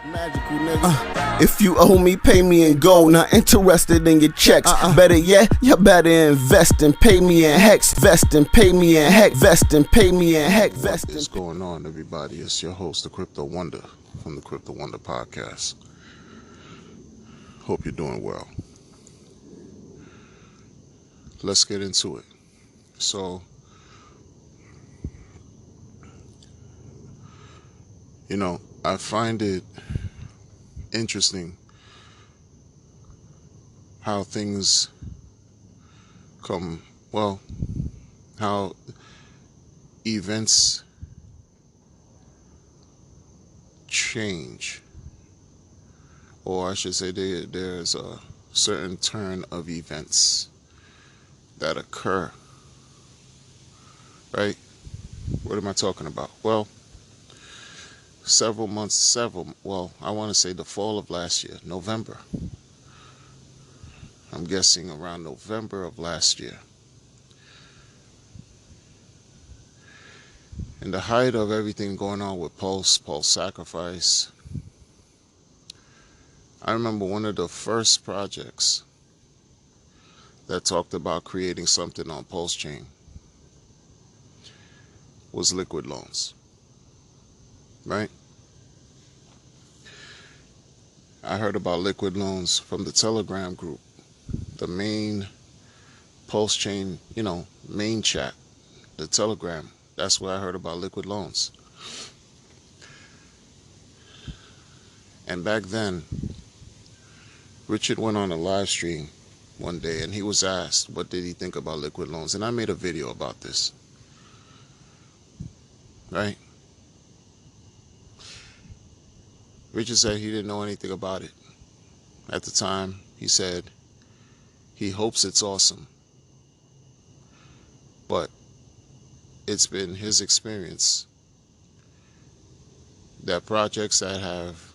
Magical nigga. If you owe me, pay me in gold. Not interested in your checks. Better yet, you better invest and pay me in Hex. Vest and pay me in Hex. Vest and pay me in Hex. Vest. What is going on, everybody? It's your host, the Crypto Wonder, from the Crypto Wonder podcast. Hope you're doing well. Let's get into it. So, I find it interesting how things come, how events change, or I should say there's a certain turn of events that occur, right? What am I talking about? Well, I want to say the fall of last year, November. I'm guessing around November of last year. In the height of everything going on with Pulse Sacrifice, I remember one of the first projects that talked about creating something on Pulsechain was liquid loans, right? I heard about liquid loans from the Telegram group, the main Pulsechain, main chat, the Telegram. That's where I heard about liquid loans. And back then, Richard went on a live stream one day and he was asked what did he think about liquid loans. And I made a video about this, right? Richard said he didn't know anything about it. At the time, he said he hopes it's awesome. But it's been his experience that projects that have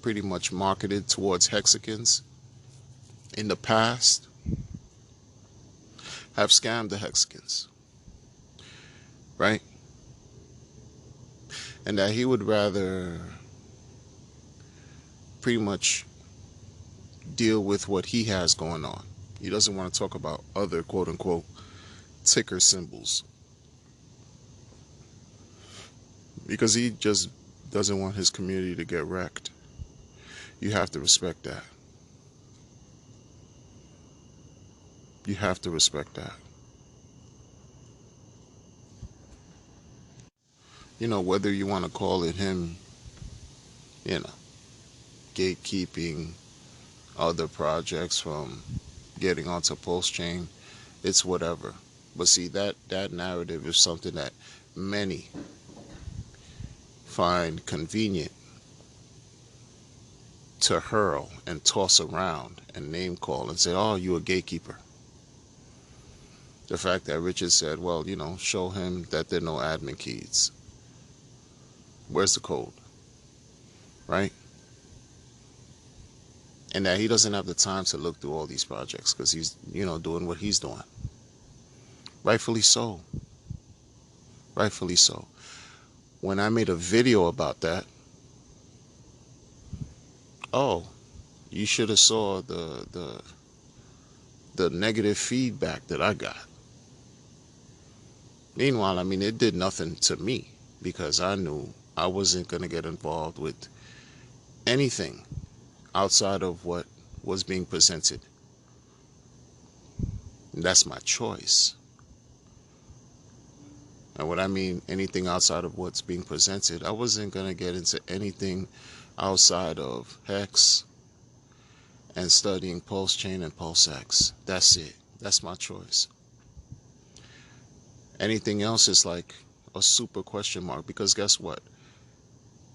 pretty much marketed towards hexagons in the past have scammed the hexagons, right? And that he would rather pretty much deal with what he has going on. He doesn't want to talk about other quote-unquote ticker symbols because he just doesn't want his community to get wrecked. You have to respect that. You have to respect that. Whether you want to call it him, gatekeeping other projects from getting onto Pulsechain, it's whatever. But see, that narrative is something that many find convenient to hurl and toss around and name call and say, oh, you a gatekeeper. The fact that Richard said, well, show him that there are no admin keys. Where's the code? Right? And that he doesn't have the time to look through all these projects because he's, doing what he's doing. Rightfully so. Rightfully so. When I made a video about that, oh, you should have saw the negative feedback that I got. Meanwhile, it did nothing to me because I knew I wasn't going to get involved with anything outside of what was being presented. And that's my choice. And what I mean, anything outside of what's being presented, I wasn't going to get into anything outside of Hex and studying Pulsechain and PulseX. That's it. That's my choice. Anything else is like a super question mark because guess what?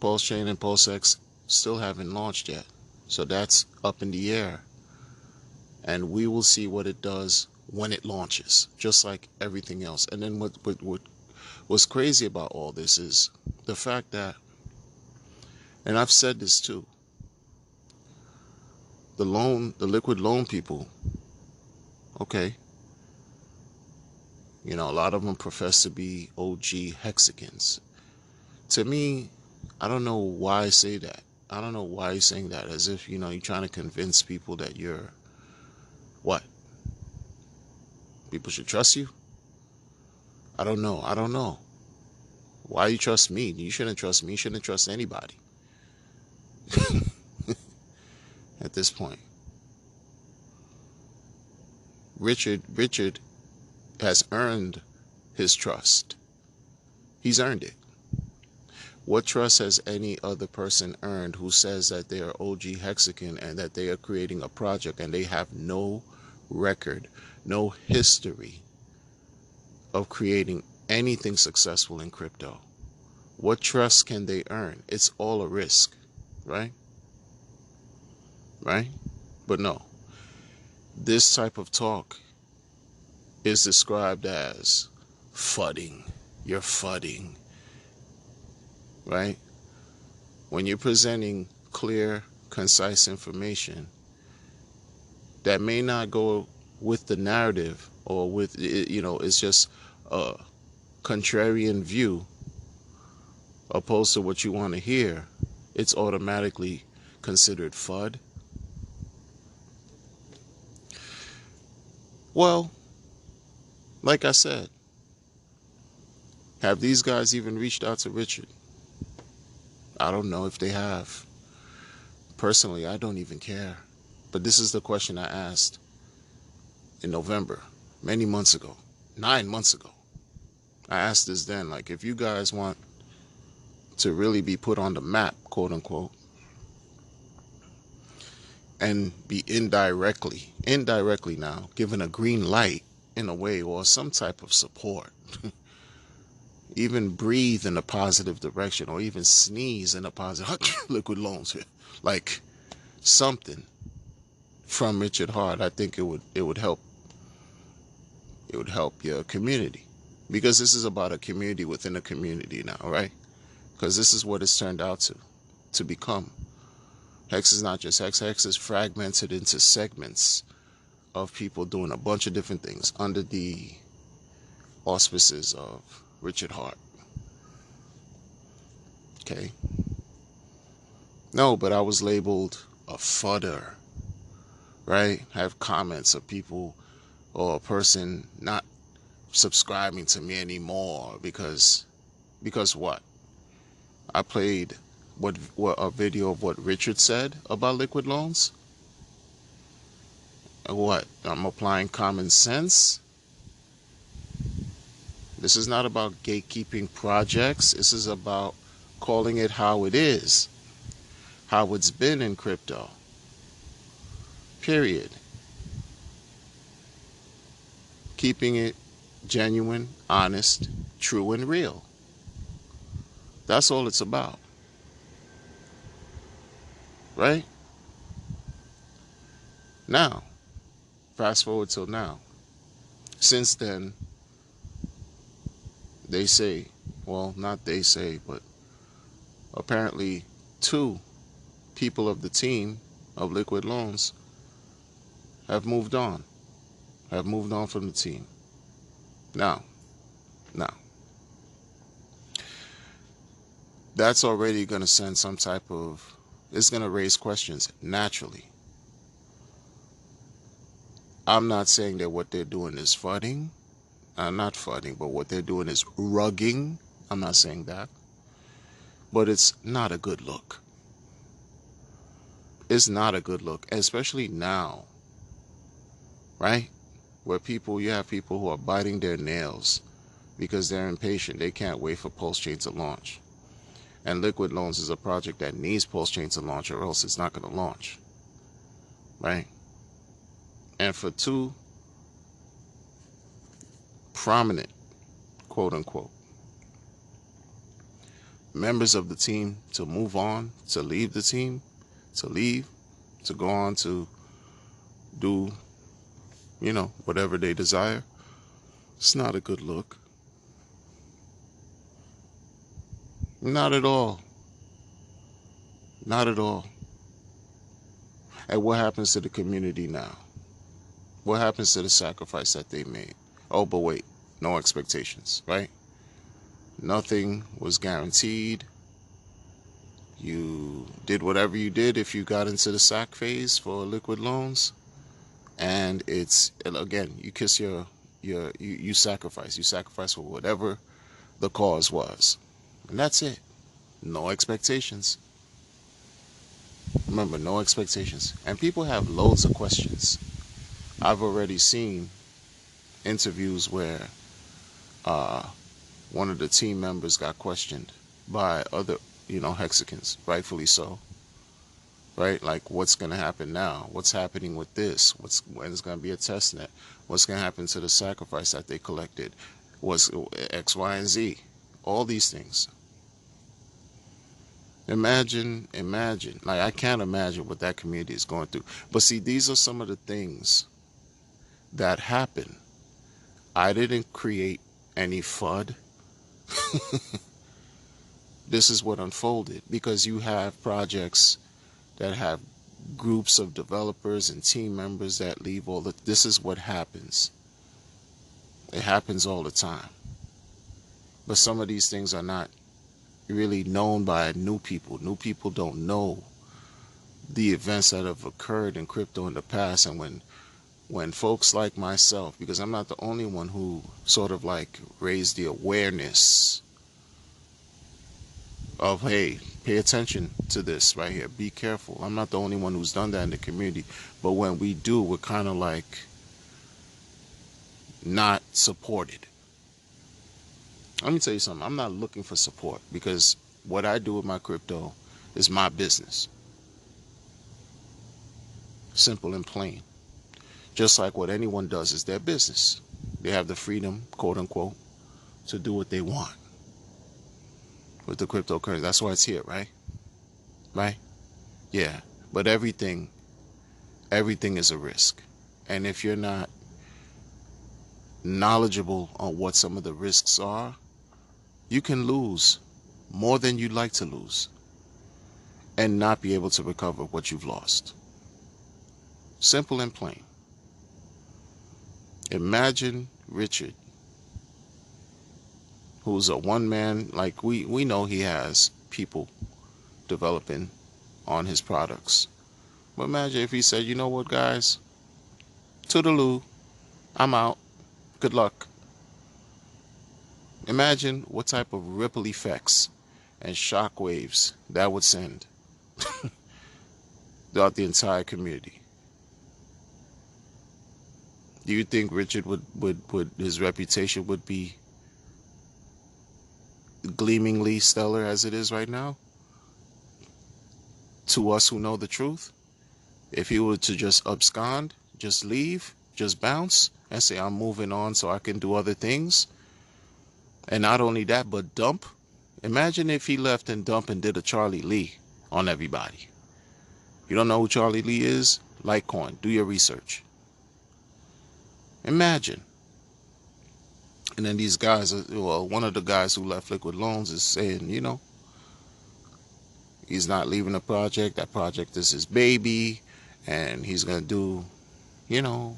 Pulsechain and PulseX still haven't launched yet. So that's up in the air. And we will see what it does when it launches, just like everything else. And then what's crazy about all this is the fact that, and I've said this too, the liquid loan people, okay, a lot of them profess to be OG hexagons. To me, I don't know why I say that. I don't know why he's saying that, as if, you know, you're trying to convince people that you're what? People should trust you? I don't know. I don't know. Why you trust me? You shouldn't trust me. You shouldn't trust anybody at this point. Richard has earned his trust. He's earned it. What trust has any other person earned who says that they are OG Hexagon and that they are creating a project and they have no record, no history of creating anything successful in crypto? What trust can they earn? It's all a risk, right? Right? But no, this type of talk is described as fudding. You're fudding, right? When you're presenting clear, concise information that may not go with the narrative, or with, you know, it's just a contrarian view opposed to what you want to hear, it's automatically considered FUD. Well, like I said, have these guys even reached out to Richard? I don't know if they have. Personally, I don't even care. But this is the question I asked in November, many months ago, 9 months ago. I asked this then, like, if you guys want to really be put on the map, quote unquote, and be indirectly now, given a green light in a way, or some type of support, even breathe in a positive direction, or even sneeze in a positive, liquid loans here, like something from Richard Hart, I think it would help. It would help your community, because this is about a community within a community now, right? Because this is what it's turned out to become. Hex is not just Hex. Hex is fragmented into segments of people doing a bunch of different things under the auspices of Richard Hart. Okay. No, but I was labeled a fudder, right? I have comments of people, or a person not subscribing to me anymore because what? I played what a video of what Richard said about liquid loans. And what? I'm applying common sense. This is not about gatekeeping projects. This is about calling it how it is, how it's been in crypto. Period. Keeping it genuine, honest, true, and real. That's all it's about. Right? Now, fast forward till now. Since then, they say, well, not they say, but apparently 2 people of the team of Liquid Loans have moved on from the team. Now, that's already going to send some type of, it's going to raise questions naturally. I'm not saying that what they're doing is fudding. Not fudding, but what they're doing is rugging. I'm not saying that. But it's not a good look. It's not a good look, especially now, right? Where you have people who are biting their nails because they're impatient. They can't wait for Pulsechain to launch. And Liquid Loans is a project that needs Pulsechain to launch, or else it's not going to launch, right? And for 2 prominent, quote unquote, members of the team to move on, to leave the team, to go on to do, whatever they desire, it's not a good look. Not at all. Not at all. And what happens to the community now? What happens to the sacrifice that they made? Oh, but wait, no expectations, right? Nothing was guaranteed. You did whatever you did if you got into the sack phase for liquid loans, and it's, again, you kiss you sacrifice. You sacrifice for whatever the cause was, and that's it. No expectations. Remember, no expectations. And people have loads of questions. I've already seen interviews where one of the team members got questioned by other, Hexicans, rightfully so, right? Like, what's going to happen now? What's happening with this? When is going to be a test net? What's going to happen to the sacrifice that they collected? What's X, Y, and Z? All these things. Imagine, like, I can't imagine what that community is going through. But see, these are some of the things that happen. I didn't create any FUD. This is what unfolded, because you have projects that have groups of developers and team members that leave this is what happens. It happens all the time. But some of these things are not really known by new people. New people don't know the events that have occurred in crypto in the past. And when folks like myself, because I'm not the only one who sort of like raised the awareness of, hey, pay attention to this right here, be careful. I'm not the only one who's done that in the community. But when we do, we're kind of like not supported. Let me tell you something. I'm not looking for support, because what I do with my crypto is my business. Simple and plain. Just like what anyone does is their business. They have the freedom, quote unquote, to do what they want with the cryptocurrency. That's why it's here, right? Right? Yeah. But everything is a risk. And if you're not knowledgeable on what some of the risks are, you can lose more than you'd like to lose and not be able to recover what you've lost. Simple and plain. Imagine Richard, who's a one man, like we know he has people developing on his products. But imagine if he said, you know what, guys, toodaloo, I'm out, good luck. Imagine what type of ripple effects and shock waves that would send throughout the entire community. Do you think Richard would his reputation would be gleamingly stellar as it is right now? To us who know the truth, if he were to just abscond, just leave, just bounce, and say, I'm moving on so I can do other things, and not only that, but dump. Imagine if he left and dumped and did a Charlie Lee on everybody. You don't know who Charlie Lee is? Litecoin. Do your research. Imagine. And then these guys, well, one of the guys who left Liquid Loans is saying, he's not leaving the project. That project is his baby. And he's going to do,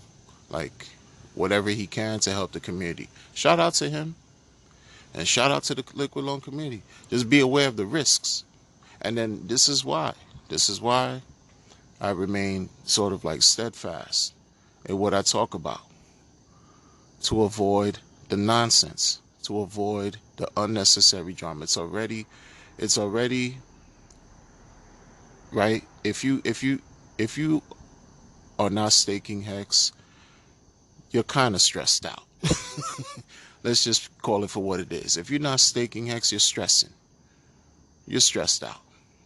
like whatever he can to help the community. Shout out to him. And shout out to the Liquid Loan community. Just be aware of the risks. And then this is why I remain sort of like steadfast in what I talk about. To avoid the nonsense, to avoid the unnecessary drama. It's already right. If you are not staking Hex, you're kind of stressed out. Let's just call it for what it is. If you're not staking Hex, you're stressing. You're stressed out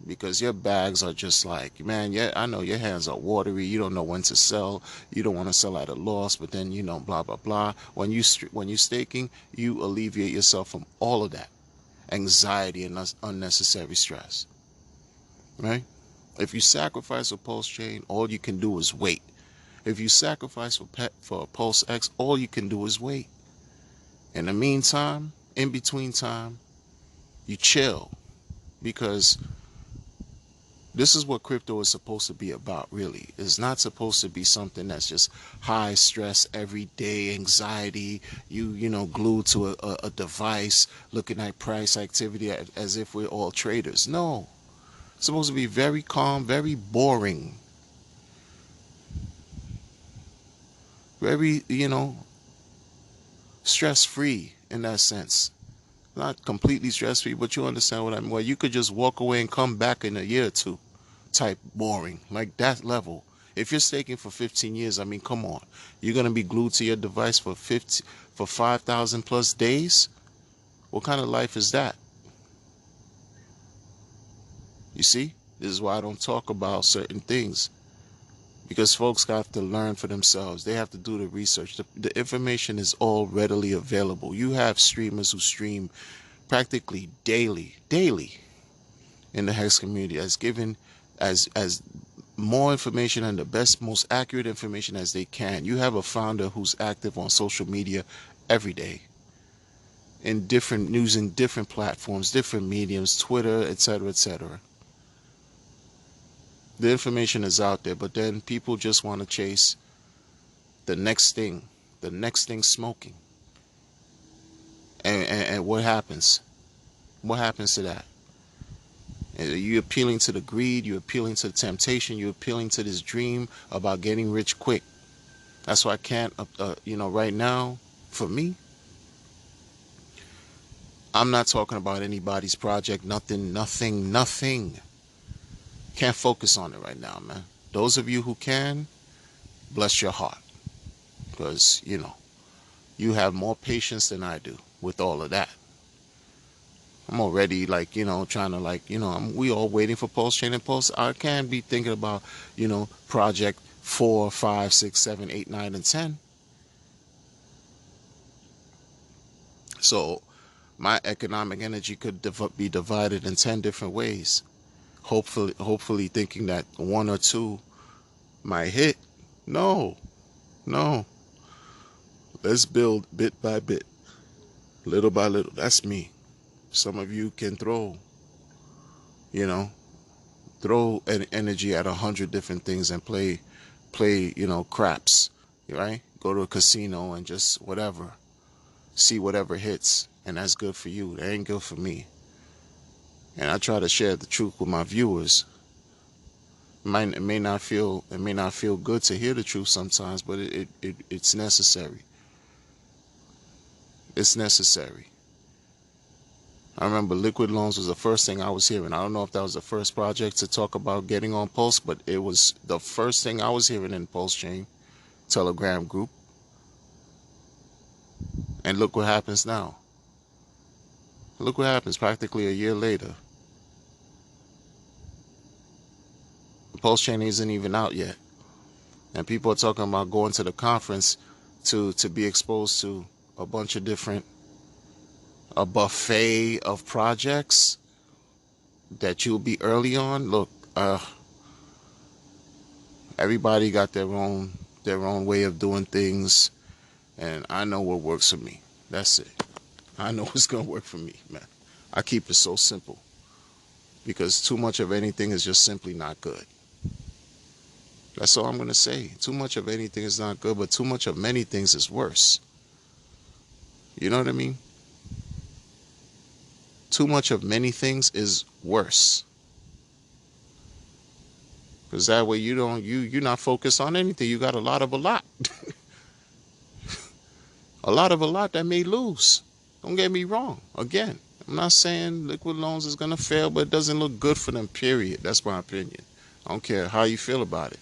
because your bags are just like, man, yeah, I know your hands are watery. You don't know when to sell. You don't want to sell at a loss, but then, blah, blah, blah. When you're staking, you alleviate yourself from all of that anxiety and unnecessary stress, right? If you sacrifice for Pulsechain, all you can do is wait. If you sacrifice for Pulse X, all you can do is wait. In the meantime, in between time, you chill, because this is what crypto is supposed to be about, really. It's not supposed to be something that's just high stress, everyday anxiety, glued to a device, looking at price activity as if we're all traders. No. It's supposed to be very calm, very boring. Very, stress-free in that sense. Not completely stress-free, but you understand what I mean. Well, you could just walk away and come back in a year or two. Type boring. Like that level. If you're staking for 15 years, I mean, come on. You're going to be glued to your device for 5,000 plus days? What kind of life is that? You see? This is why I don't talk about certain things. Because folks have to learn for themselves. They have to do the research. The information is all readily available. You have streamers who stream practically daily in the Hex community, as given as more information and the best, most accurate information as they can. You have a founder who's active on social media every day in using different platforms, different mediums, Twitter, etc., etc. The information is out there, but then people just want to chase the next thing smoking. And what happens? What happens to that? You're appealing to the greed, you're appealing to the temptation, you're appealing to this dream about getting rich quick. That's why I can't, right now, for me, I'm not talking about anybody's project, nothing. Can't focus on it right now, man. Those of you who can, bless your heart. Because, you have more patience than I do with all of that. I'm already trying to we all waiting for Pulsechain and Pulse. I can't be thinking about, project 4, 5, 6, 7, 8, 9, and 10. So my economic energy could be divided in 10 different ways. Hopefully thinking that 1 or 2 might hit. No. Let's build bit by bit, little by little. That's me. Some of you can throw an energy at 100 different things and play, craps, right? Go to a casino and just whatever, see whatever hits, and that's good for you. That ain't good for me. And I try to share the truth with my viewers. It may not feel good to hear the truth sometimes, but it's necessary. It's necessary. I remember liquid loans was the first thing I was hearing. I don't know if that was the first project to talk about getting on Pulse, but it was the first thing I was hearing in Pulsechain Telegram group. And look what happens now. Look what happens practically a year later. Pulsechain isn't even out yet. And people are talking about going to the conference to be exposed to a bunch of a buffet of projects that you'll be early on. Look, everybody got their own way of doing things, and I know what works for me. That's it. I know what's gonna work for me, man. I keep it so simple because too much of anything is just simply not good. That's all I'm gonna say. Too much of anything is not good, but too much of many things is worse. You know what I mean? Too much of many things is worse. Because that way you're not focused on anything. You got a lot of a lot. A lot of a lot that may lose. Don't get me wrong. Again, I'm not saying liquid loans is gonna fail, but it doesn't look good for them, period. That's my opinion. I don't care how you feel about it.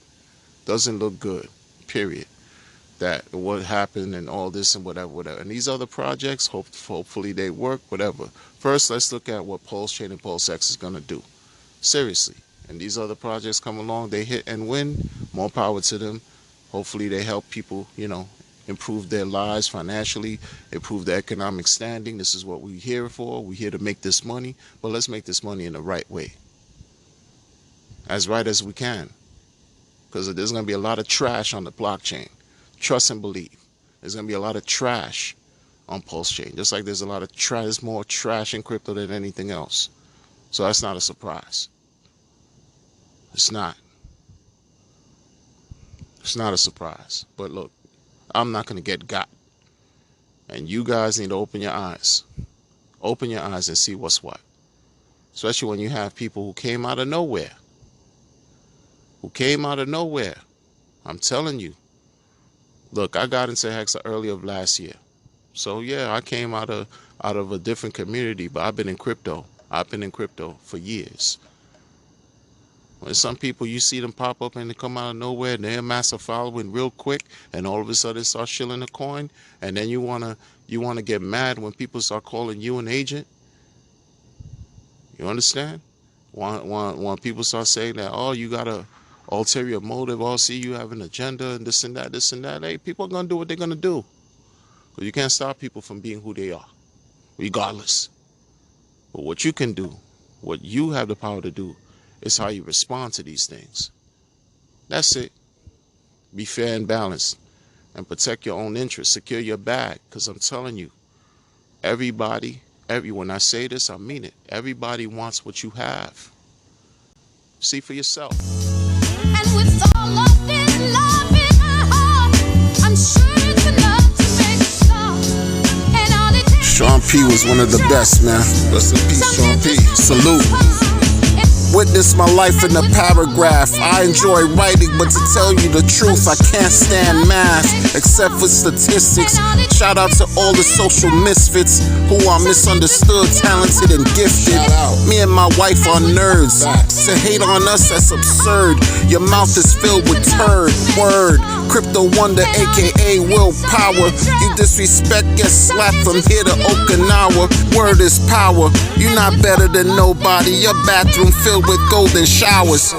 Doesn't look good, period. That what happened and all this and whatever. And these other projects, hopefully they work, whatever. First, let's look at what Pulsechain and PulseX is gonna do. Seriously. And these other projects come along, they hit and win. More power to them. Hopefully they help people, improve their lives financially, improve their economic standing. This is what we're here for. We're here to make this money, but let's make this money in the right way. As right as we can. Because there's going to be a lot of trash on the blockchain. Trust and believe. There's going to be a lot of trash on Pulsechain. Just like there's a lot of trash, there's more trash in crypto than anything else. So that's not a surprise. It's not. It's not a surprise. But look, I'm not going to get got. And you guys need to open your eyes. Open your eyes and see what's what. Especially when you have people who came out of nowhere. I'm telling you. Look, I got into Hex early of last year. So yeah, I came out of a different community, but I've been in crypto. For years. When some people, you see them pop up and they come out of nowhere and they amass a following real quick, and all of a sudden start shilling a coin, and then you wanna get mad when people start calling you an agent. You understand? When people start saying that, oh, you got a ulterior motive, oh, see, you have an agenda and this and that. Hey, people are gonna do what they're gonna do. But you can't stop people from being who they are, regardless. But what you can do, what you have the power to do, is how you respond to these things. That's it. Be fair and balanced, and protect your own interests. Secure your bag, because I'm telling you, when I say this, I mean it. Everybody wants what you have. See for yourself. And with all of this love in my heart, I'm sure it's enough to make it stop. And all it takes Sean P was one of the best, man. Rest in peace, Sean P. Salute. Witness my life in a paragraph. I enjoy writing, but to tell you the truth, I can't stand math, except for statistics. Shout out to all the social misfits who are misunderstood, talented, and gifted. Me and my wife are nerds. To hate on us, that's absurd. Your mouth is filled with turd. Word. Crypto wonder, aka willpower. You disrespect, get slapped from here to Okinawa. Word is power. You're not better than nobody. Your bathroom filled with golden showers.